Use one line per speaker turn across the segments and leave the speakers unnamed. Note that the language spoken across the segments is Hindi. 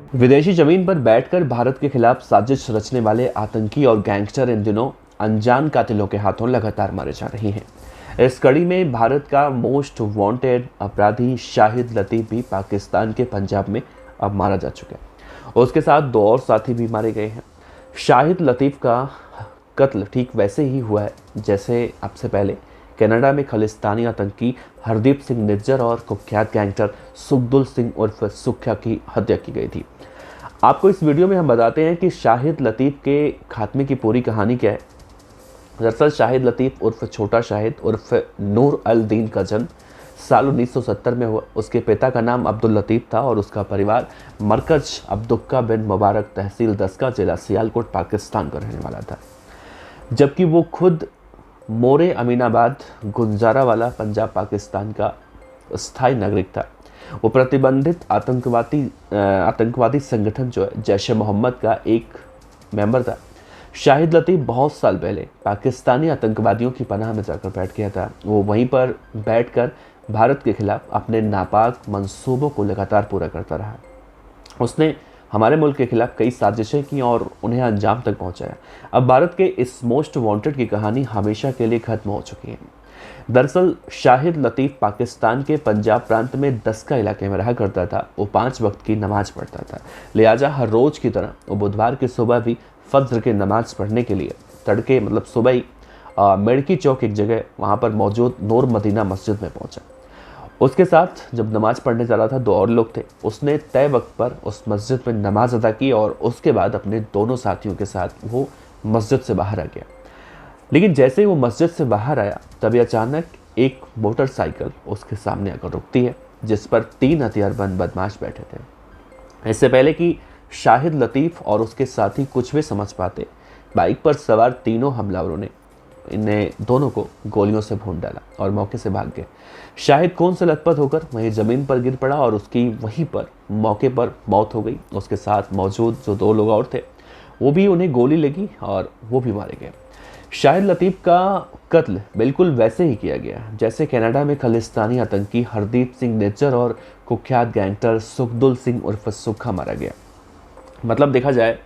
विदेशी जमीन पर बैठकर भारत के खिलाफ साजिश रचने वाले आतंकी और गैंगस्टर इन दिनों अनजान कातिलों के हाथों लगातार मारे जा रहे हैं। इस कड़ी में भारत का मोस्ट वांटेड अपराधी शाहिद लतीफ भी पाकिस्तान के पंजाब में अब मारा जा चुका है। उसके साथ दो और साथी भी मारे गए हैं। शाहिद लतीफ का कत्ल ठीक वैसे ही हुआ है जैसे अब से पहले कनाडा में खालिस्तानी आतंकी हरदीप सिंह निज्जर और कुख्यात गैंगस्टर सुखदुल सिंह उर्फ सुख्या की हत्या की गई थी। आपको इस वीडियो में हम बताते हैं कि शाहिद लतीफ़ के खात्मे की पूरी कहानी क्या है। दरअसल शाहिद लतीफ़ उर्फ छोटा शाहिद उर्फ नूर अल दीन का जन्म साल 1970 में हुआ। उसके पिता का नाम अब्दुल लतीफ़ था और उसका परिवार मरकज अब्दुक्का बिन मुबारक तहसील दस्का जिला सियालकोट पाकिस्तान का रहने वाला था, जबकि वो खुद मोरे अमीनाबाद गुंजारावाला पंजाब पाकिस्तान का स्थायी नागरिक था। वो प्रतिबंधित आतंकवादी संगठन जो है जैश ए मोहम्मद का एक मेंबर था। शाहिद लतीफ़ बहुत साल पहले पाकिस्तानी आतंकवादियों की पनाह में जाकर बैठ गया था। वो वहीं पर बैठकर भारत के खिलाफ अपने नापाक मंसूबों को लगातार पूरा करता रहा। उसने हमारे मुल्क के खिलाफ कई साजिशें की और उन्हें अंजाम तक पहुंचाया। अब भारत के इस मोस्ट वांटेड की कहानी हमेशा के लिए खत्म हो चुकी है। दरअसल शाहिद लतीफ़ पाकिस्तान के पंजाब प्रांत में दस्का इलाके में रहा करता था। वो 5 वक्त की नमाज पढ़ता था, लिहाजा हर रोज़ की तरह वो बुधवार की सुबह भी फज्र की नमाज पढ़ने के लिए तड़के मतलब सुबह ही मेड़की चौक एक जगह वहाँ पर मौजूद नूर मदीना मस्जिद में पहुँचा। उसके साथ जब नमाज पढ़ने जा रहा था 2 और लोग थे। उसने तय वक्त पर उस मस्जिद में नमाज अदा की और उसके बाद अपने दोनों साथियों के साथ वो मस्जिद से बाहर आ गया। लेकिन जैसे ही वो मस्जिद से बाहर आया तभी अचानक एक मोटरसाइकिल उसके सामने आकर रुकती है, जिस पर 3 हथियारबंद बदमाश बैठे थे। इससे पहले कि शाहिद लतीफ़ और उसके साथी कुछ भी समझ पाते, बाइक पर सवार तीनों हमलावरों ने इन्हें दोनों को गोलियों से भून डाला और मौके से भाग गए। शाहिद खून से लथपथ होकर वहीं ज़मीन पर गिर पड़ा और उसकी वहीं पर मौके पर मौत हो गई। उसके साथ मौजूद जो 2 लोग और थे वो भी उन्हें गोली लगी और वो भी मारे गए। शाहिद लतीफ़ का कत्ल बिल्कुल वैसे ही किया गया जैसे कनाडा में खालिस्तानी आतंकी हरदीप सिंह निज्जर और कुख्यात गैंगस्टर सुखदुल सिंह उर्फ सुखा मारा गया। मतलब देखा जाए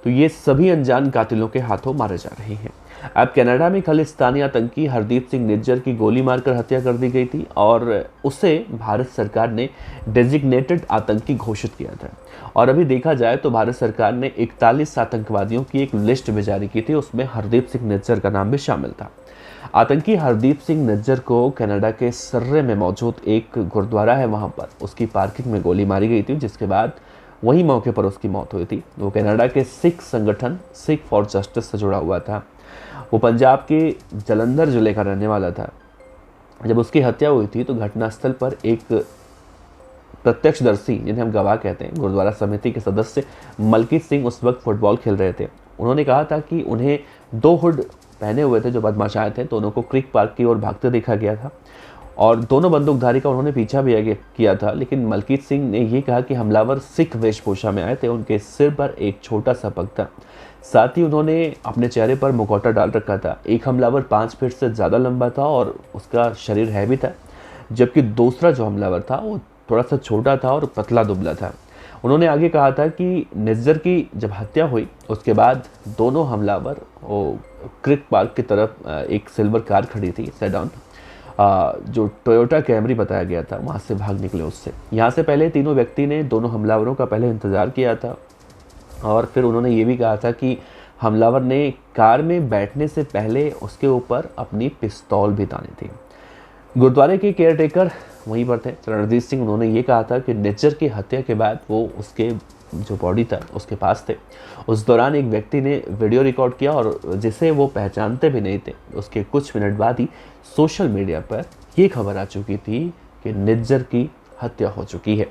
तो ये सभी अनजान कातिलों के हाथों मारे जा रहे हैं। अब कनाडा में खालिस्तानी आतंकी हरदीप सिंह निज्जर की गोली मारकर हत्या कर दी गई थी और उसे भारत सरकार ने डेजिग्नेटेड आतंकी घोषित किया था। और अभी देखा जाए तो भारत सरकार ने 41 आतंकवादियों की एक लिस्ट भी जारी की थी, उसमें हरदीप सिंह निज्जर का नाम भी शामिल था। आतंकी हरदीप सिंह निज्जर को कनाडा के सर्रे में मौजूद एक गुरुद्वारा है, वहाँ पर उसकी पार्किंग में गोली मारी गई थी, जिसके बाद वही मौके पर उसकी मौत हुई थी। वो कनाडा के सिख संगठन सिख फॉर जस्टिस से जुड़ा हुआ था। वो पंजाब के जलंधर जिले का रहने वाला था। जब उसकी हत्या हुई थी तो घटनास्थल पर एक प्रत्यक्षदर्शी, जिन्हें हम गवाह कहते हैं, गुरुद्वारा समिति के सदस्य मलकीत सिंह उस वक्त फुटबॉल खेल रहे थे। उन्होंने कहा था कि उन्हें 2 हुड पहने हुए थे जो बदमाश आए थे, दोनों को क्रिक पार्क की ओर भागते देखा गया था और दोनों बंदूकधारी का उन्होंने पीछा भी आगे किया था। लेकिन मलकीत सिंह ने यह कहा कि हमलावर सिख वेशभूषा में आए थे, उनके सिर पर एक छोटा सा पग था, साथ ही उन्होंने अपने चेहरे पर मुखौटा डाल रखा था। एक हमलावर 5 फीट से ज़्यादा लंबा था और उसका शरीर हैवी था, जबकि दूसरा जो हमलावर था वो थोड़ा सा छोटा था और पतला दुबला था। उन्होंने आगे कहा था कि निज्जर की जब हत्या हुई उसके बाद दोनों हमलावर वो क्रिक पार्क की तरफ एक सिल्वर कार खड़ी थी सेडान, जो टोयोटा कैमरी बताया गया था, वहाँ से भाग निकले उससे। यहाँ से पहले तीनों व्यक्ति ने दोनों हमलावरों का पहले इंतज़ार किया था और फिर उन्होंने ये भी कहा था कि हमलावर ने कार में बैठने से पहले उसके ऊपर अपनी पिस्तौल भी तानी थी। गुरुद्वारे के केयरटेकर वहीं पर थे रणजीत सिंह, उन्होंने ये कहा था कि निज्जर की हत्या के बाद वो उसके जो बॉडी था उसके पास थे। उस दौरान एक व्यक्ति ने वीडियो रिकॉर्ड किया और जिसे वो पहचानते भी नहीं थे। उसके कुछ मिनट बाद ही सोशल मीडिया पर ये खबर आ चुकी थी कि निज्जर की हत्या हो चुकी है।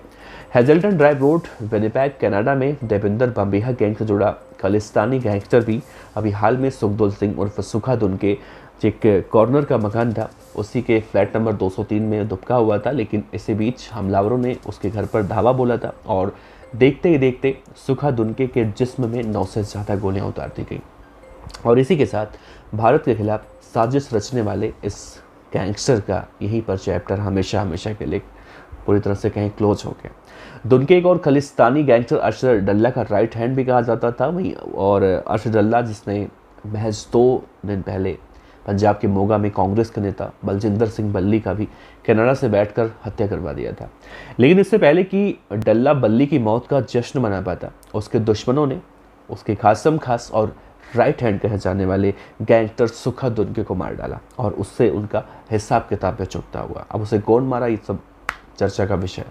हेजल्टन ड्राइव रोड विनिपेग कनाडा में देविंदर बम्बिहा गैंग से जुड़ा खालिस्तानी गैंगस्टर भी अभी हाल में सुखदुल सिंह उर्फ सुखा दुन के एक कॉर्नर का मकान था, उसी के फ्लैट नंबर 203 में दुबका हुआ था। लेकिन इसी बीच हमलावरों ने उसके घर पर धावा बोला था और देखते ही देखते सुखा दुनके के जिस्म में 9 से ज़्यादा गोलियां उतार दी गई और इसी के साथ भारत के खिलाफ साजिश रचने वाले इस गैंगस्टर का यहीं पर चैप्टर हमेशा हमेशा के लिए पूरी तरह से कहीं क्लोज हो गया। दुनके एक और खलिस्तानी गैंगस्टर अरशद डल्ला का राइट हैंड भी कहा जाता था वहीं, और अरशद डल्ला जिसने महज 2 दिन पहले पंजाब के मोगा में कांग्रेस के नेता बलजिंदर सिंह बल्ली का भी कनाडा से बैठकर हत्या करवा दिया था। लेकिन इससे पहले कि डल्ला बल्ली की मौत का जश्न मना पाता, उसके दुश्मनों ने उसके खासम खास और राइट हैंड कहे जाने वाले गैंगस्टर सुखा दुनके को मार डाला और उससे उनका हिसाब किताब में चुकता हुआ। अब उसे कौन मारा, ये सब चर्चा का विषय।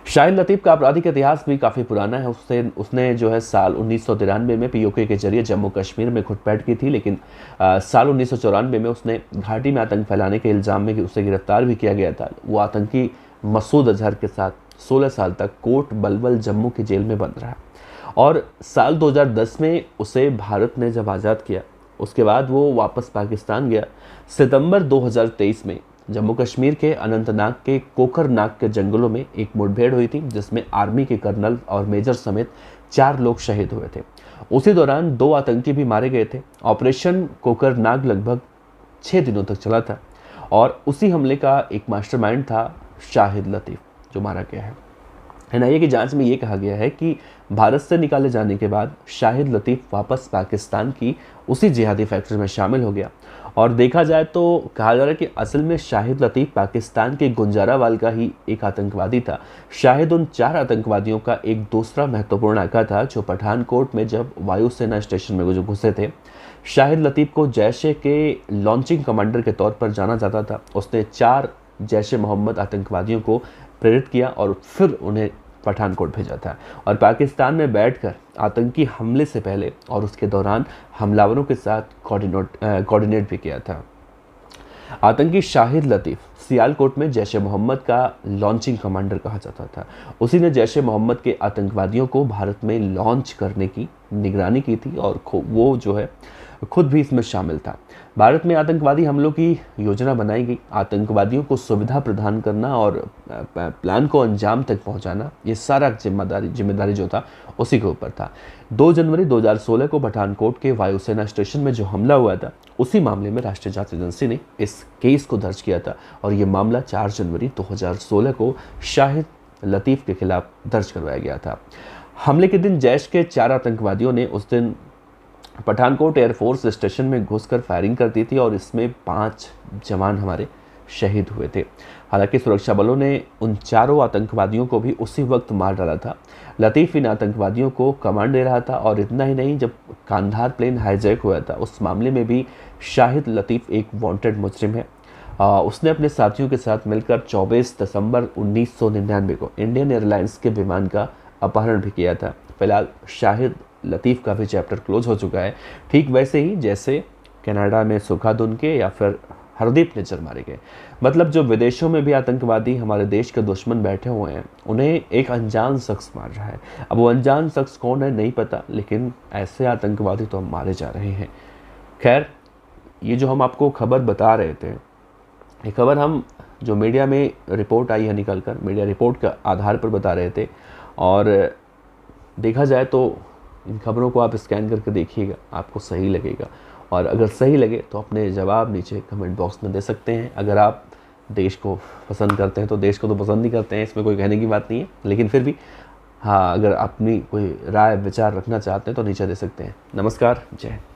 शाहिद लतीफ़ का आपराधिक इतिहास भी काफ़ी पुराना है। उसने जो है साल 1993 में पीओके के जरिए जम्मू कश्मीर में घुसपैठ की थी, लेकिन साल 1994 में उसने घाटी में आतंक फैलाने के इल्ज़ाम में उसे गिरफ्तार भी किया गया था। वो आतंकी मसूद अजहर के साथ 16 साल तक कोट बलवल जम्मू की जेल में बंद रहा और साल 2010 में उसे भारत ने जब आज़ाद किया उसके बाद वो वापस पाकिस्तान गया। सितंबर 2023 में जम्मू कश्मीर के अनंतनाग के कोकरनाग के जंगलों में एक मुठभेड़ हुई थी जिसमें आर्मी के कर्नल और मेजर समेत 4 लोग शहीद हुए थे। उसी दौरान 2 आतंकी भी मारे गए थे। ऑपरेशन कोकरनाग लगभग 6 दिनों तक चला था और उसी हमले का एक मास्टरमाइंड था शाहिद लतीफ़ जो मारा गया है। एनआईए की जांच में ये कहा गया है कि भारत से निकाले जाने के बाद शाहिद लतीफ़ वापस पाकिस्तान की उसी जिहादी फैक्ट्री में शामिल हो गया और देखा जाए तो कहा जा रहा है कि असल में शाहिद लतीफ़ पाकिस्तान के गुंजारावाल का ही एक आतंकवादी था। शाहिद उन 4 आतंकवादियों का एक दूसरा महत्वपूर्ण आका था जो पठानकोट में जब वायुसेना स्टेशन में जो घुसे थे। शाहिद लतीफ़ को जैशे के लॉन्चिंग कमांडर के तौर पर जाना जाता था। उसने 4 जैशे मोहम्मद आतंकवादियों को प्रेरित किया और फिर उन्हें पठानकोट भेजा था और पाकिस्तान में बैठकर आतंकी हमले से पहले और उसके दौरान हमलावरों के साथ कोऑर्डिनेट भी किया था। आतंकी शाहिद लतीफ़ सियालकोट में जैश ए मोहम्मद का लॉन्चिंग कमांडर कहा जाता था। उसी ने जैश ए मोहम्मद के आतंकवादियों को भारत में लॉन्च करने की निगरानी की थी और वो जो है खुद भी इसमें शामिल था। भारत में आतंकवादी हमलों की योजना बनाई गई। आतंकवादियों को सुविधा प्रदान करना और प्लान को अंजाम तक पहुंचाना, ये सारा जिम्मेदारी जो था उसी के ऊपर था। 2 जनवरी 2016 को पठानकोट के वायुसेना स्टेशन में जो हमला हुआ था उसी मामले में राष्ट्रीय जांच एजेंसी ने इस केस को दर्ज किया था और ये मामला 4 जनवरी 2016 को शाहिद लतीफ़ के खिलाफ दर्ज करवाया गया था। हमले के दिन जैश के 4 आतंकवादियों ने उस दिन पठानकोट एयरफोर्स स्टेशन में घुसकर फायरिंग कर दी थी और इसमें 5 जवान हमारे शहीद हुए थे। हालांकि सुरक्षा बलों ने उन 4 आतंकवादियों को भी उसी वक्त मार डाला था। लतीफ़ इन आतंकवादियों को कमांड दे रहा था और इतना ही नहीं, जब कांधार प्लेन हाईजैक हुआ था उस मामले में भी शाहिद लतीफ़ एक वांटेड मुजरिम है। उसने अपने साथियों के साथ मिलकर 24 दिसंबर 1999 को इंडियन एयरलाइंस के विमान का अपहरण भी किया था। फिलहाल शाहिद लतीफ़ का भी चैप्टर क्लोज हो चुका है, ठीक वैसे ही जैसे कनाडा में सुखा दुनके या फिर हरदीप निज्जर मारे गए। मतलब जो विदेशों में भी आतंकवादी हमारे देश के दुश्मन बैठे हुए हैं उन्हें एक अनजान शख्स मार रहा है। अब वो अनजान शख्स कौन है नहीं पता, लेकिन ऐसे आतंकवादी तो हम मारे जा रहे हैं। खैर, ये जो हम आपको खबर बता रहे थे, ये खबर हम जो मीडिया में रिपोर्ट आई है निकल कर, मीडिया रिपोर्ट का आधार पर बता रहे थे और देखा जाए तो इन खबरों को आप स्कैन करके देखिएगा, आपको सही लगेगा और अगर सही लगे तो अपने जवाब नीचे कमेंट बॉक्स में दे सकते हैं। अगर आप देश को पसंद करते हैं तो देश को तो पसंद ही करते हैं, इसमें कोई कहने की बात नहीं है, लेकिन फिर भी हाँ, अगर अपनी कोई राय विचार रखना चाहते हैं तो नीचे दे सकते हैं। नमस्कार, जय हिंद।